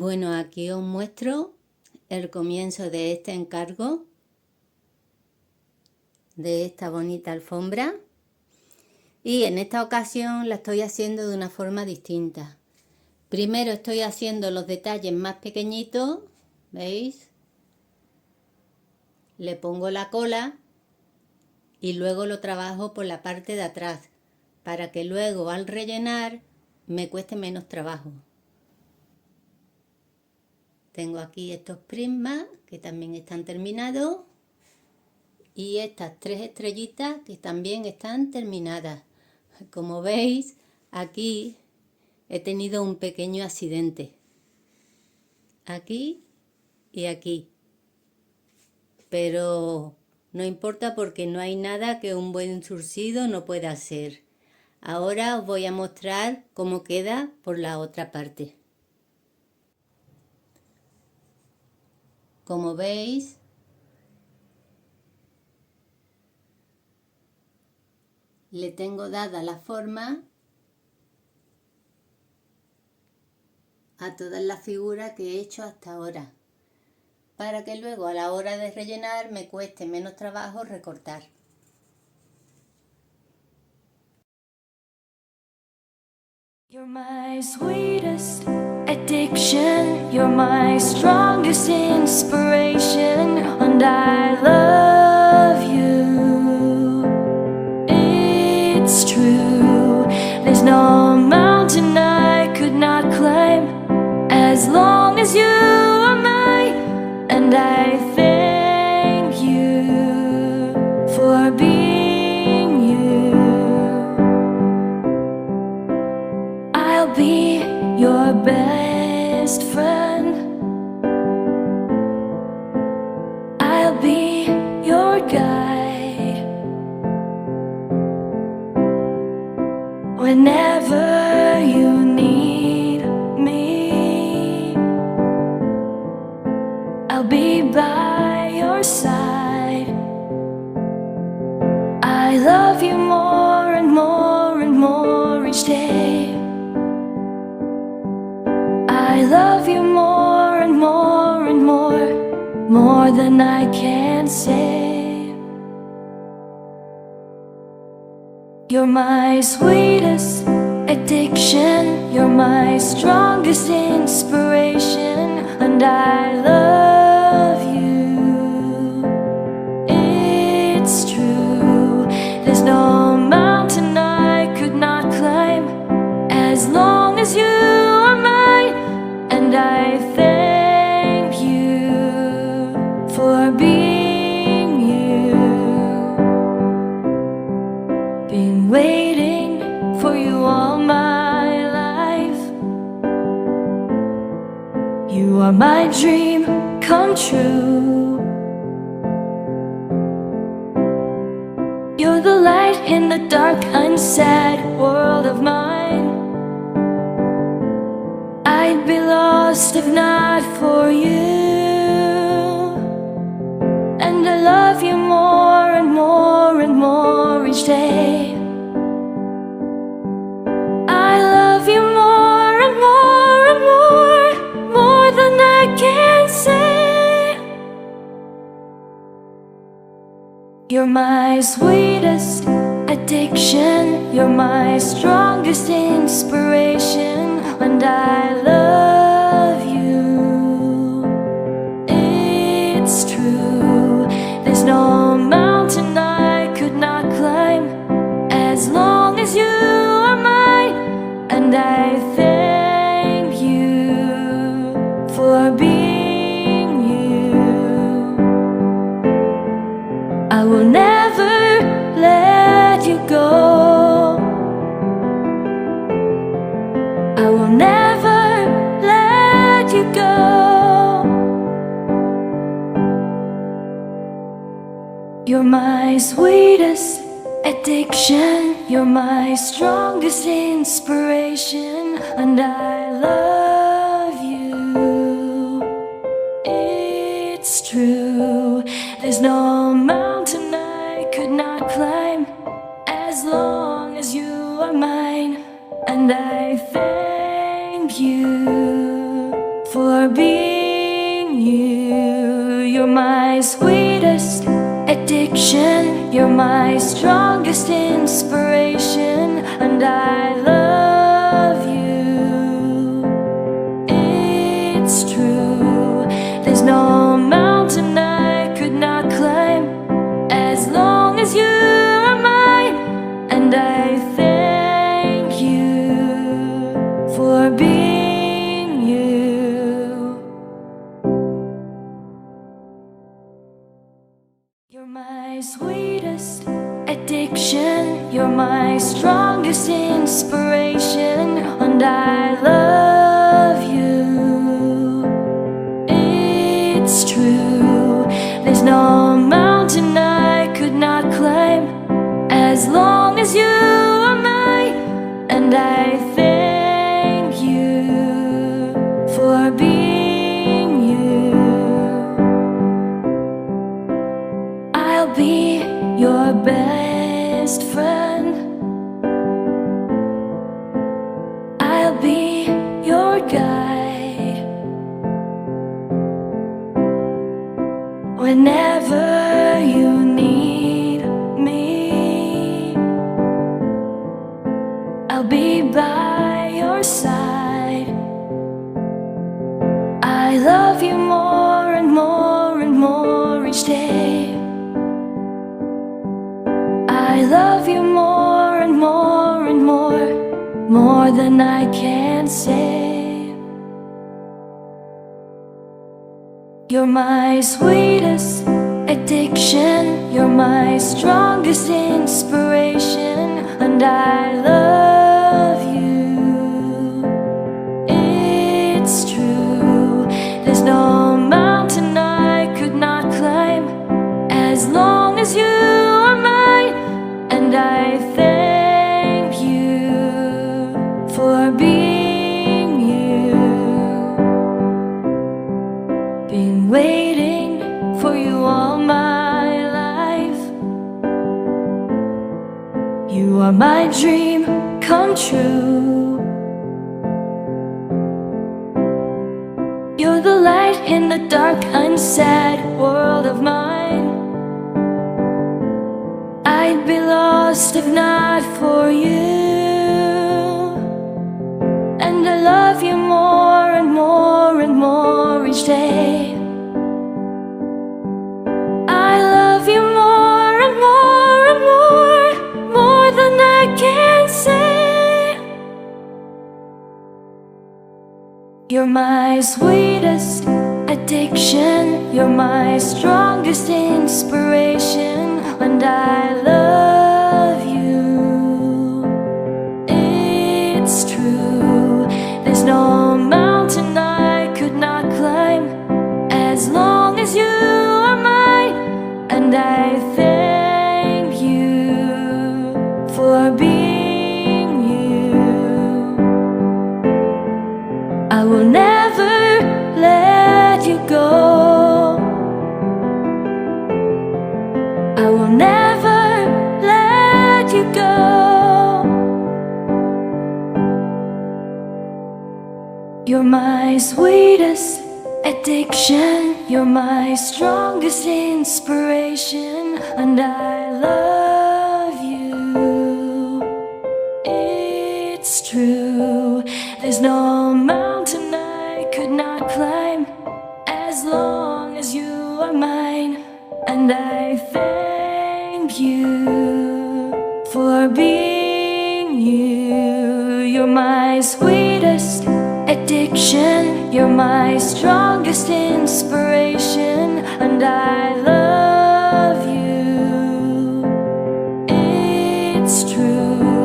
Bueno, aquí os muestro el comienzo de este encargo de esta bonita alfombra, y en esta ocasión la estoy haciendo de una forma distinta. Primero estoy haciendo los detalles más pequeñitos, ¿veis? Le pongo la cola y luego lo trabajo por la parte de atrás para que luego al rellenar me cueste menos trabajo. Tengo aquí estos prismas que también están terminados y estas 3 estrellitas que también están terminadas. Como veis, aquí he tenido un pequeño accidente, aquí y aquí, pero no importa porque no hay nada que un buen surcido no pueda hacer. Ahora os voy a mostrar cómo queda por la otra parte. Como veis, le tengo dada la forma a todas las figuras que he hecho hasta ahora, para que luego a la hora de rellenar me cueste menos trabajo recortar. You're my sweetest addiction, you're my strongest inspiration, and I love you. It's true, there's no mountain I could not climb as long as you are mine, and I thank you for being you. I'll be your best friend, I'll be your guide whenever you need me. I'll be by your side. I love you more and more and more each day. I love you more and more and more than I can say. You're my sweetest addiction, you're my strongest inspiration, and I love you. It's true, there's no mountain I could not climb as long as you are mine, and I thank you for being you. Been waiting for you all my life. You are my dream come true. You're the light in the dark, unsad world of mine. I'd be lost if not for you. And I love you more and more and more each day. I love you more and more and more than I can say. You're my sweetest addiction, you're my strongest inspiration, and I love you. It's true, there's no mountain I could not climb as long as you are mine, and I thank you for being you. I will never let you go. I will never let you go. You're my sweetest addiction, you're my strongest inspiration, and I love you. It's true, there's no mountain I could not climb as long as you are mine, and I thank you for for being you. You're my sweetest addiction, you're my strongest inspiration, and I love you. It's true, there's no mountain I could not climb as long as you are mine, and I thank you for being you. You're my sweetest addiction, you're my strongest inspiration, and I love you. It's true, there's no mountain I could not climb as long as you are mine, and I thank you for being you. I'll be your best friend, I'll be your guide whenever you need me. I'll be by your side. I love you more and more and more each day. I love you more and more and more than I can say. You're my sweetest addiction, you're my strongest inspiration, and I love you. It's true, there's no mountain I could not climb as long as you are mine, and I thank you for being you. Been waiting for you all my life. You are my dream come true. You're the light in the dark, unsad world of mine. I'd be lost if not for you, and I love you more and more and more each day. I love you more and more and more than I can say. You're my sweetest addiction, you're my strongest inspiration, and I love you. It's true, there's no mountain I could not climb as long as you are mine, and I thank you for being you. I will never let you go, I will never let you go. You're my sweetest addiction, you're my strongest inspiration, and I love you. It's true, there's no mountain I could not climb as long as you are mine, and I thank you for being you. You're my sweetest addiction, you're my strongest inspiration, and I love you. It's true.